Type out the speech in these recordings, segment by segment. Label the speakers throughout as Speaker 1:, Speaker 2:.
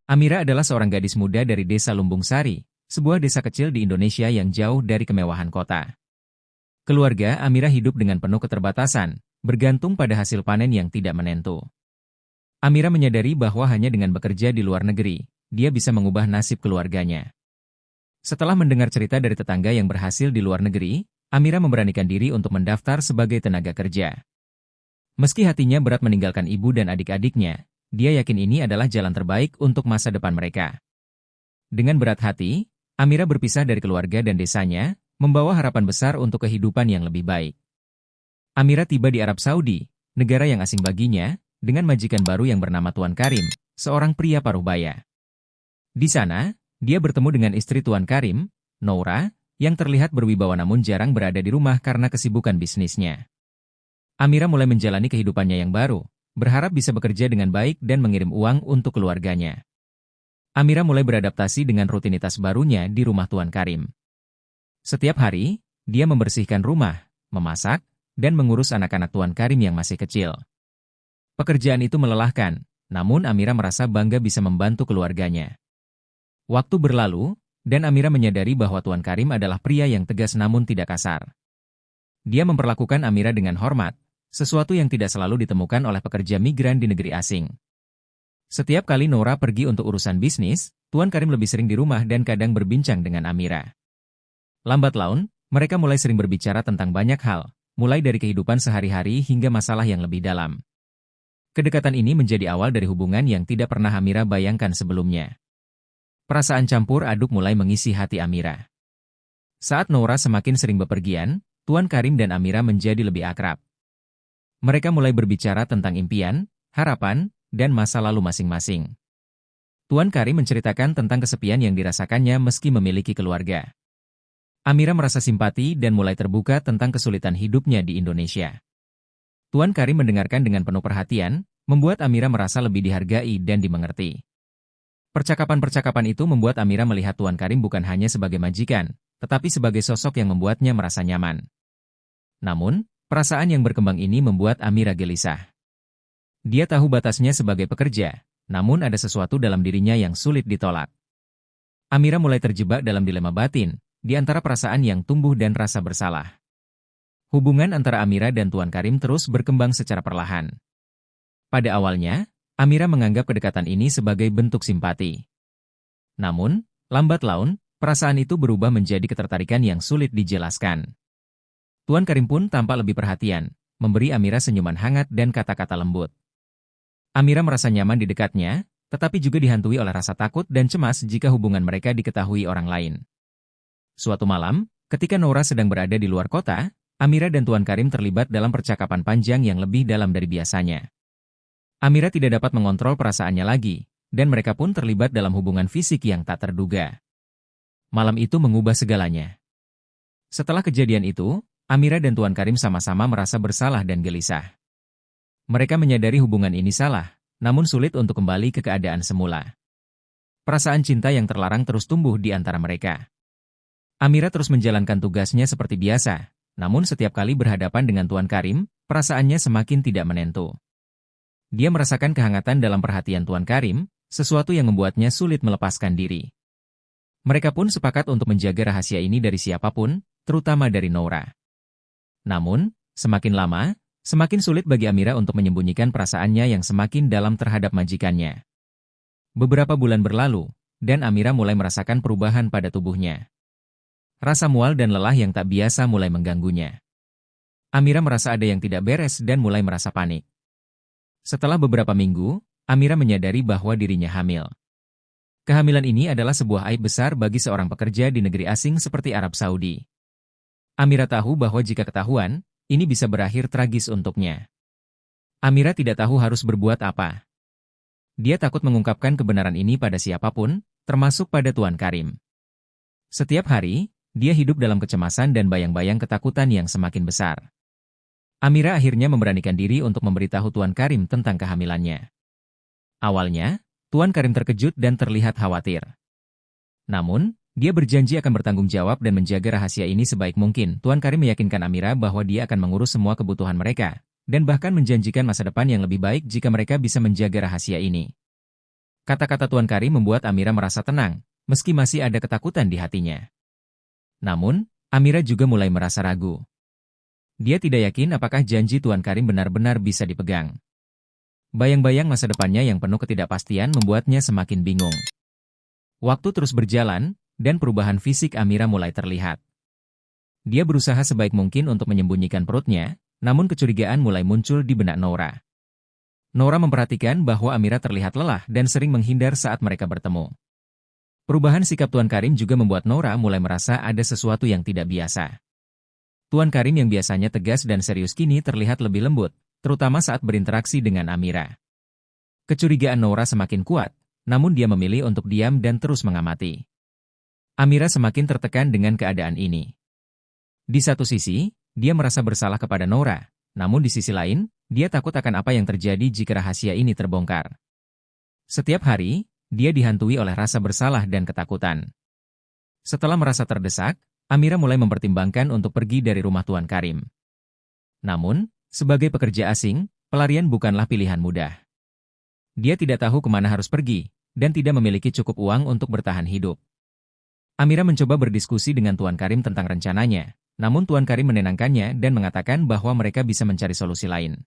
Speaker 1: Amira adalah seorang gadis muda dari desa Lumbung Sari, sebuah desa kecil di Indonesia yang jauh dari kemewahan kota. Keluarga Amira hidup dengan penuh keterbatasan, bergantung pada hasil panen yang tidak menentu. Amira menyadari bahwa hanya dengan bekerja di luar negeri, dia bisa mengubah nasib keluarganya. Setelah mendengar cerita dari tetangga yang berhasil di luar negeri, Amira memberanikan diri untuk mendaftar sebagai tenaga kerja. Meski hatinya berat meninggalkan ibu dan adik-adiknya, dia yakin ini adalah jalan terbaik untuk masa depan mereka. Dengan berat hati, Amira berpisah dari keluarga dan desanya, membawa harapan besar untuk kehidupan yang lebih baik. Amira tiba di Arab Saudi, negara yang asing baginya, dengan majikan baru yang bernama Tuan Karim, seorang pria paruh baya. Di sana, dia bertemu dengan istri Tuan Karim, Noura, yang terlihat berwibawa namun jarang berada di rumah karena kesibukan bisnisnya. Amira mulai menjalani kehidupannya yang baru, berharap bisa bekerja dengan baik dan mengirim uang untuk keluarganya. Amira mulai beradaptasi dengan rutinitas barunya di rumah Tuan Karim. Setiap hari, dia membersihkan rumah, memasak, dan mengurus anak-anak Tuan Karim yang masih kecil. Pekerjaan itu melelahkan, namun Amira merasa bangga bisa membantu keluarganya. Waktu berlalu, dan Amira menyadari bahwa Tuan Karim adalah pria yang tegas namun tidak kasar. Dia memperlakukan Amira dengan hormat, sesuatu yang tidak selalu ditemukan oleh pekerja migran di negeri asing. Setiap kali Noura pergi untuk urusan bisnis, Tuan Karim lebih sering di rumah dan kadang berbincang dengan Amira. Lambat laun, mereka mulai sering berbicara tentang banyak hal, mulai dari kehidupan sehari-hari hingga masalah yang lebih dalam. Kedekatan ini menjadi awal dari hubungan yang tidak pernah Amira bayangkan sebelumnya. Perasaan campur aduk mulai mengisi hati Amira. Saat Noura semakin sering bepergian, Tuan Karim dan Amira menjadi lebih akrab. Mereka mulai berbicara tentang impian, harapan, dan masa lalu masing-masing. Tuan Karim menceritakan tentang kesepian yang dirasakannya meski memiliki keluarga. Amira merasa simpati dan mulai terbuka tentang kesulitan hidupnya di Indonesia. Tuan Karim mendengarkan dengan penuh perhatian, membuat Amira merasa lebih dihargai dan dimengerti. Percakapan-percakapan itu membuat Amira melihat Tuan Karim bukan hanya sebagai majikan, tetapi sebagai sosok yang membuatnya merasa nyaman. Namun, perasaan yang berkembang ini membuat Amira gelisah. Dia tahu batasnya sebagai pekerja, namun ada sesuatu dalam dirinya yang sulit ditolak. Amira mulai terjebak dalam dilema batin, di antara perasaan yang tumbuh dan rasa bersalah. Hubungan antara Amira dan Tuan Karim terus berkembang secara perlahan. Pada awalnya, Amira menganggap kedekatan ini sebagai bentuk simpati. Namun, lambat laun, perasaan itu berubah menjadi ketertarikan yang sulit dijelaskan. Tuan Karim pun tampak lebih perhatian, memberi Amira senyuman hangat dan kata-kata lembut. Amira merasa nyaman di dekatnya, tetapi juga dihantui oleh rasa takut dan cemas jika hubungan mereka diketahui orang lain. Suatu malam, ketika Noura sedang berada di luar kota, Amira dan Tuan Karim terlibat dalam percakapan panjang yang lebih dalam dari biasanya. Amira tidak dapat mengontrol perasaannya lagi, dan mereka pun terlibat dalam hubungan fisik yang tak terduga. Malam itu mengubah segalanya. Setelah kejadian itu, Amira dan Tuan Karim sama-sama merasa bersalah dan gelisah. Mereka menyadari hubungan ini salah, namun sulit untuk kembali ke keadaan semula. Perasaan cinta yang terlarang terus tumbuh di antara mereka. Amira terus menjalankan tugasnya seperti biasa, namun setiap kali berhadapan dengan Tuan Karim, perasaannya semakin tidak menentu. Dia merasakan kehangatan dalam perhatian Tuan Karim, sesuatu yang membuatnya sulit melepaskan diri. Mereka pun sepakat untuk menjaga rahasia ini dari siapapun, terutama dari Noura. Namun, semakin lama, semakin sulit bagi Amira untuk menyembunyikan perasaannya yang semakin dalam terhadap majikannya. Beberapa bulan berlalu, dan Amira mulai merasakan perubahan pada tubuhnya. Rasa mual dan lelah yang tak biasa mulai mengganggunya. Amira merasa ada yang tidak beres dan mulai merasa panik. Setelah beberapa minggu, Amira menyadari bahwa dirinya hamil. Kehamilan ini adalah sebuah aib besar bagi seorang pekerja di negeri asing seperti Arab Saudi. Amira tahu bahwa jika ketahuan, ini bisa berakhir tragis untuknya. Amira tidak tahu harus berbuat apa. Dia takut mengungkapkan kebenaran ini pada siapapun, termasuk pada Tuan Karim. Setiap hari, dia hidup dalam kecemasan dan bayang-bayang ketakutan yang semakin besar. Amira akhirnya memberanikan diri untuk memberitahu Tuan Karim tentang kehamilannya. Awalnya, Tuan Karim terkejut dan terlihat khawatir. Namun, dia berjanji akan bertanggung jawab dan menjaga rahasia ini sebaik mungkin. Tuan Karim meyakinkan Amira bahwa dia akan mengurus semua kebutuhan mereka, dan bahkan menjanjikan masa depan yang lebih baik jika mereka bisa menjaga rahasia ini. Kata-kata Tuan Karim membuat Amira merasa tenang, meski masih ada ketakutan di hatinya. Namun, Amira juga mulai merasa ragu. Dia tidak yakin apakah janji Tuan Karim benar-benar bisa dipegang. Bayang-bayang masa depannya yang penuh ketidakpastian membuatnya semakin bingung. Waktu terus berjalan, dan perubahan fisik Amira mulai terlihat. Dia berusaha sebaik mungkin untuk menyembunyikan perutnya, namun kecurigaan mulai muncul di benak Nora. Nora memperhatikan bahwa Amira terlihat lelah dan sering menghindar saat mereka bertemu. Perubahan sikap Tuan Karim juga membuat Nora mulai merasa ada sesuatu yang tidak biasa. Tuan Karim yang biasanya tegas dan serius kini terlihat lebih lembut, terutama saat berinteraksi dengan Amira. Kecurigaan Nora semakin kuat, namun dia memilih untuk diam dan terus mengamati. Amira semakin tertekan dengan keadaan ini. Di satu sisi, dia merasa bersalah kepada Nora, namun di sisi lain, dia takut akan apa yang terjadi jika rahasia ini terbongkar. Setiap hari, dia dihantui oleh rasa bersalah dan ketakutan. Setelah merasa terdesak, Amira mulai mempertimbangkan untuk pergi dari rumah Tuan Karim. Namun, sebagai pekerja asing, pelarian bukanlah pilihan mudah. Dia tidak tahu kemana harus pergi, dan tidak memiliki cukup uang untuk bertahan hidup. Amira mencoba berdiskusi dengan Tuan Karim tentang rencananya, namun Tuan Karim menenangkannya dan mengatakan bahwa mereka bisa mencari solusi lain.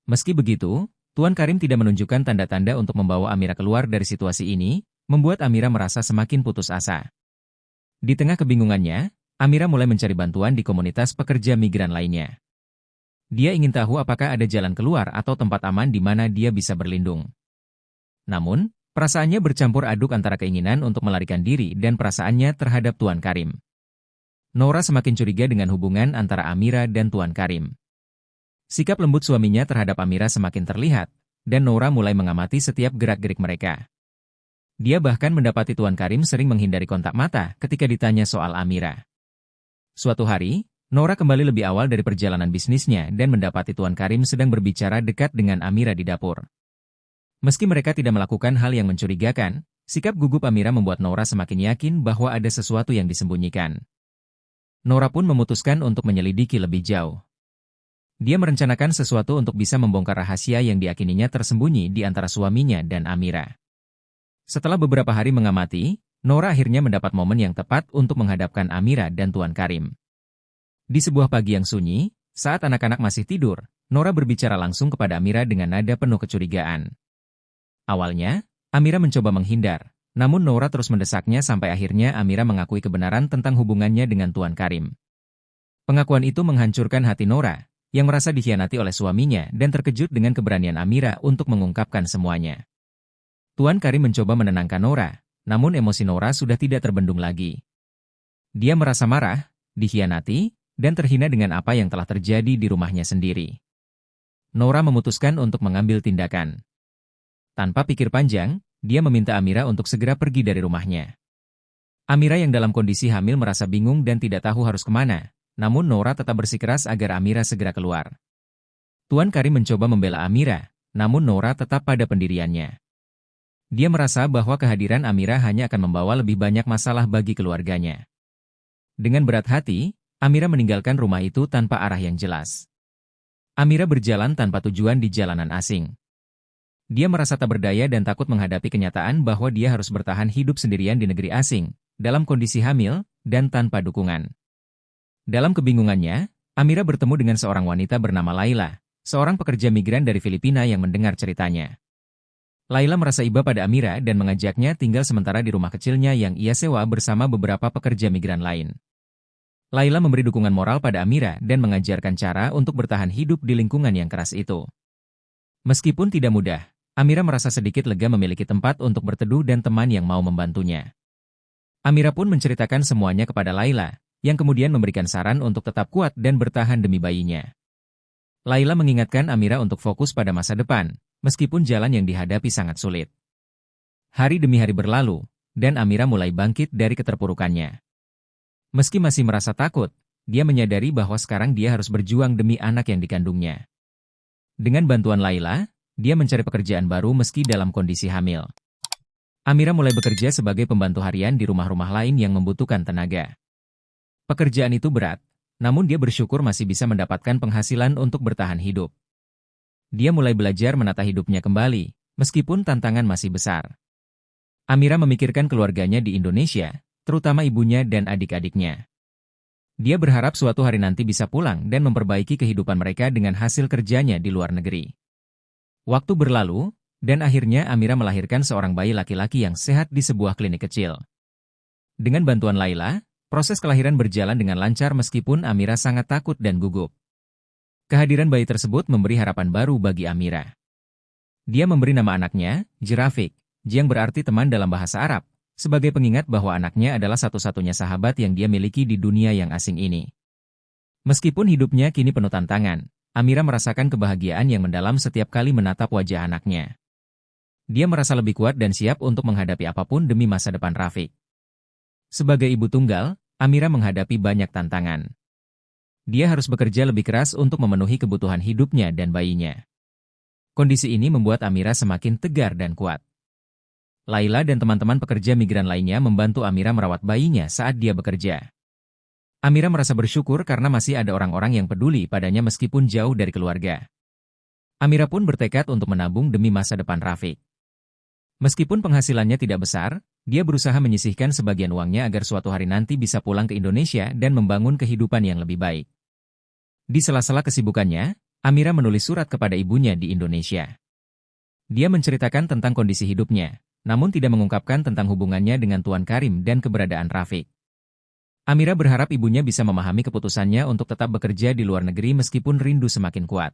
Speaker 1: Meski begitu, Tuan Karim tidak menunjukkan tanda-tanda untuk membawa Amira keluar dari situasi ini, membuat Amira merasa semakin putus asa. Di tengah kebingungannya, Amira mulai mencari bantuan di komunitas pekerja migran lainnya. Dia ingin tahu apakah ada jalan keluar atau tempat aman di mana dia bisa berlindung. Namun, perasaannya bercampur aduk antara keinginan untuk melarikan diri dan perasaannya terhadap Tuan Karim. Nora semakin curiga dengan hubungan antara Amira dan Tuan Karim. Sikap lembut suaminya terhadap Amira semakin terlihat, dan Nora mulai mengamati setiap gerak-gerik mereka. Dia bahkan mendapati Tuan Karim sering menghindari kontak mata ketika ditanya soal Amira. Suatu hari, Nora kembali lebih awal dari perjalanan bisnisnya dan mendapati Tuan Karim sedang berbicara dekat dengan Amira di dapur. Meski mereka tidak melakukan hal yang mencurigakan, sikap gugup Amira membuat Nora semakin yakin bahwa ada sesuatu yang disembunyikan. Nora pun memutuskan untuk menyelidiki lebih jauh. Dia merencanakan sesuatu untuk bisa membongkar rahasia yang diyakininya tersembunyi di antara suaminya dan Amira. Setelah beberapa hari mengamati, Nora akhirnya mendapat momen yang tepat untuk menghadapkan Amira dan Tuan Karim. Di sebuah pagi yang sunyi, saat anak-anak masih tidur, Nora berbicara langsung kepada Amira dengan nada penuh kecurigaan. Awalnya, Amira mencoba menghindar, namun Nora terus mendesaknya sampai akhirnya Amira mengakui kebenaran tentang hubungannya dengan Tuan Karim. Pengakuan itu menghancurkan hati Nora, yang merasa dikhianati oleh suaminya dan terkejut dengan keberanian Amira untuk mengungkapkan semuanya. Tuan Karim mencoba menenangkan Nora, namun emosi Nora sudah tidak terbendung lagi. Dia merasa marah, dikhianati, dan terhina dengan apa yang telah terjadi di rumahnya sendiri. Nora memutuskan untuk mengambil tindakan. Tanpa pikir panjang, dia meminta Amira untuk segera pergi dari rumahnya. Amira yang dalam kondisi hamil merasa bingung dan tidak tahu harus kemana, namun Nora tetap bersikeras agar Amira segera keluar. Tuan Karim mencoba membela Amira, namun Nora tetap pada pendiriannya. Dia merasa bahwa kehadiran Amira hanya akan membawa lebih banyak masalah bagi keluarganya. Dengan berat hati, Amira meninggalkan rumah itu tanpa arah yang jelas. Amira berjalan tanpa tujuan di jalanan asing. Dia merasa tak berdaya dan takut menghadapi kenyataan bahwa dia harus bertahan hidup sendirian di negeri asing, dalam kondisi hamil, dan tanpa dukungan. Dalam kebingungannya, Amira bertemu dengan seorang wanita bernama Laila, seorang pekerja migran dari Filipina yang mendengar ceritanya. Laila merasa iba pada Amira dan mengajaknya tinggal sementara di rumah kecilnya yang ia sewa bersama beberapa pekerja migran lain. Laila memberi dukungan moral pada Amira dan mengajarkan cara untuk bertahan hidup di lingkungan yang keras itu. Meskipun tidak mudah, Amira merasa sedikit lega memiliki tempat untuk berteduh dan teman yang mau membantunya. Amira pun menceritakan semuanya kepada Laila, yang kemudian memberikan saran untuk tetap kuat dan bertahan demi bayinya. Laila mengingatkan Amira untuk fokus pada masa depan, meskipun jalan yang dihadapi sangat sulit. Hari demi hari berlalu, dan Amira mulai bangkit dari keterpurukannya. Meski masih merasa takut, dia menyadari bahwa sekarang dia harus berjuang demi anak yang dikandungnya. Dengan bantuan Laila, dia mencari pekerjaan baru meski dalam kondisi hamil. Amira mulai bekerja sebagai pembantu harian di rumah-rumah lain yang membutuhkan tenaga. Pekerjaan itu berat, namun dia bersyukur masih bisa mendapatkan penghasilan untuk bertahan hidup. Dia mulai belajar menata hidupnya kembali, meskipun tantangan masih besar. Amira memikirkan keluarganya di Indonesia, terutama ibunya dan adik-adiknya. Dia berharap suatu hari nanti bisa pulang dan memperbaiki kehidupan mereka dengan hasil kerjanya di luar negeri. Waktu berlalu, dan akhirnya Amira melahirkan seorang bayi laki-laki yang sehat di sebuah klinik kecil. Dengan bantuan Laila, proses kelahiran berjalan dengan lancar meskipun Amira sangat takut dan gugup. Kehadiran bayi tersebut memberi harapan baru bagi Amira. Dia memberi nama anaknya, Jerafik, yang berarti teman dalam bahasa Arab, sebagai pengingat bahwa anaknya adalah satu-satunya sahabat yang dia miliki di dunia yang asing ini. Meskipun hidupnya kini penuh tantangan, Amira merasakan kebahagiaan yang mendalam setiap kali menatap wajah anaknya. Dia merasa lebih kuat dan siap untuk menghadapi apapun demi masa depan Rafiq. Sebagai ibu tunggal, Amira menghadapi banyak tantangan. Dia harus bekerja lebih keras untuk memenuhi kebutuhan hidupnya dan bayinya. Kondisi ini membuat Amira semakin tegar dan kuat. Laila dan teman-teman pekerja migran lainnya membantu Amira merawat bayinya saat dia bekerja. Amira merasa bersyukur karena masih ada orang-orang yang peduli padanya meskipun jauh dari keluarga. Amira pun bertekad untuk menabung demi masa depan Rafiq. Meskipun penghasilannya tidak besar, dia berusaha menyisihkan sebagian uangnya agar suatu hari nanti bisa pulang ke Indonesia dan membangun kehidupan yang lebih baik. Di sela-sela kesibukannya, Amira menulis surat kepada ibunya di Indonesia. Dia menceritakan tentang kondisi hidupnya, namun tidak mengungkapkan tentang hubungannya dengan Tuan Karim dan keberadaan Rafiq. Amira berharap ibunya bisa memahami keputusannya untuk tetap bekerja di luar negeri meskipun rindu semakin kuat.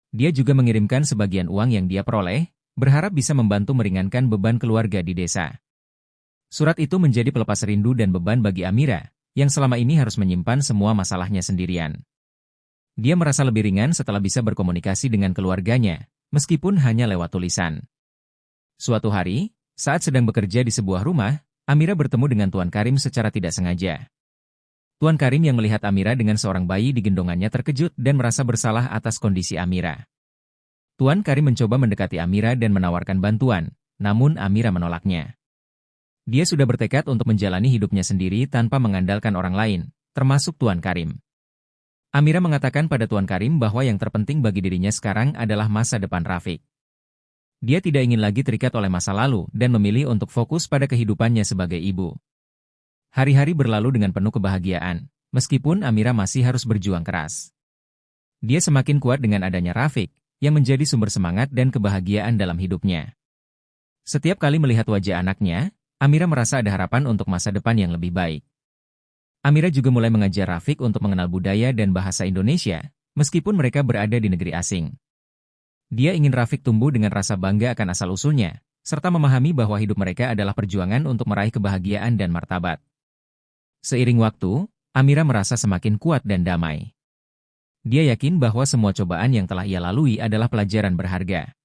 Speaker 1: Dia juga mengirimkan sebagian uang yang dia peroleh, berharap bisa membantu meringankan beban keluarga di desa. Surat itu menjadi pelepas rindu dan beban bagi Amira, yang selama ini harus menyimpan semua masalahnya sendirian. Dia merasa lebih ringan setelah bisa berkomunikasi dengan keluarganya, meskipun hanya lewat tulisan. Suatu hari, saat sedang bekerja di sebuah rumah, Amira bertemu dengan Tuan Karim secara tidak sengaja. Tuan Karim yang melihat Amira dengan seorang bayi di gendongannya terkejut dan merasa bersalah atas kondisi Amira. Tuan Karim mencoba mendekati Amira dan menawarkan bantuan, namun Amira menolaknya. Dia sudah bertekad untuk menjalani hidupnya sendiri tanpa mengandalkan orang lain, termasuk Tuan Karim. Amira mengatakan pada Tuan Karim bahwa yang terpenting bagi dirinya sekarang adalah masa depan Rafiq. Dia tidak ingin lagi terikat oleh masa lalu dan memilih untuk fokus pada kehidupannya sebagai ibu. Hari-hari berlalu dengan penuh kebahagiaan, meskipun Amira masih harus berjuang keras. Dia semakin kuat dengan adanya Rafiq, yang menjadi sumber semangat dan kebahagiaan dalam hidupnya. Setiap kali melihat wajah anaknya, Amira merasa ada harapan untuk masa depan yang lebih baik. Amira juga mulai mengajar Rafiq untuk mengenal budaya dan bahasa Indonesia, meskipun mereka berada di negeri asing. Dia ingin Rafiq tumbuh dengan rasa bangga akan asal-usulnya, serta memahami bahwa hidup mereka adalah perjuangan untuk meraih kebahagiaan dan martabat. Seiring waktu, Amira merasa semakin kuat dan damai. Dia yakin bahwa semua cobaan yang telah ia lalui adalah pelajaran berharga.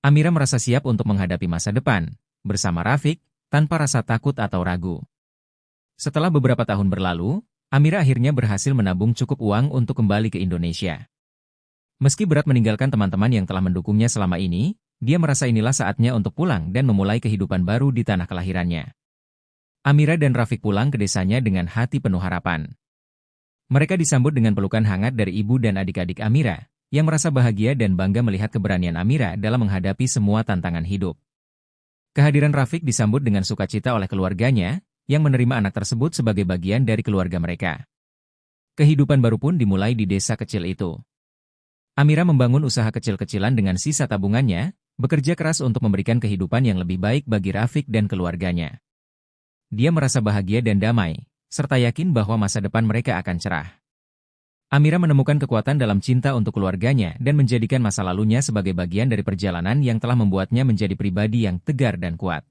Speaker 1: Amira merasa siap untuk menghadapi masa depan, bersama Rafiq, tanpa rasa takut atau ragu. Setelah beberapa tahun berlalu, Amira akhirnya berhasil menabung cukup uang untuk kembali ke Indonesia. Meski berat meninggalkan teman-teman yang telah mendukungnya selama ini, dia merasa inilah saatnya untuk pulang dan memulai kehidupan baru di tanah kelahirannya. Amira dan Rafiq pulang ke desanya dengan hati penuh harapan. Mereka disambut dengan pelukan hangat dari ibu dan adik-adik Amira, yang merasa bahagia dan bangga melihat keberanian Amira dalam menghadapi semua tantangan hidup. Kehadiran Rafiq disambut dengan sukacita oleh keluarganya, yang menerima anak tersebut sebagai bagian dari keluarga mereka. Kehidupan baru pun dimulai di desa kecil itu. Amira membangun usaha kecil-kecilan dengan sisa tabungannya, bekerja keras untuk memberikan kehidupan yang lebih baik bagi Rafiq dan keluarganya. Dia merasa bahagia dan damai, serta yakin bahwa masa depan mereka akan cerah. Amira menemukan kekuatan dalam cinta untuk keluarganya dan menjadikan masa lalunya sebagai bagian dari perjalanan yang telah membuatnya menjadi pribadi yang tegar dan kuat.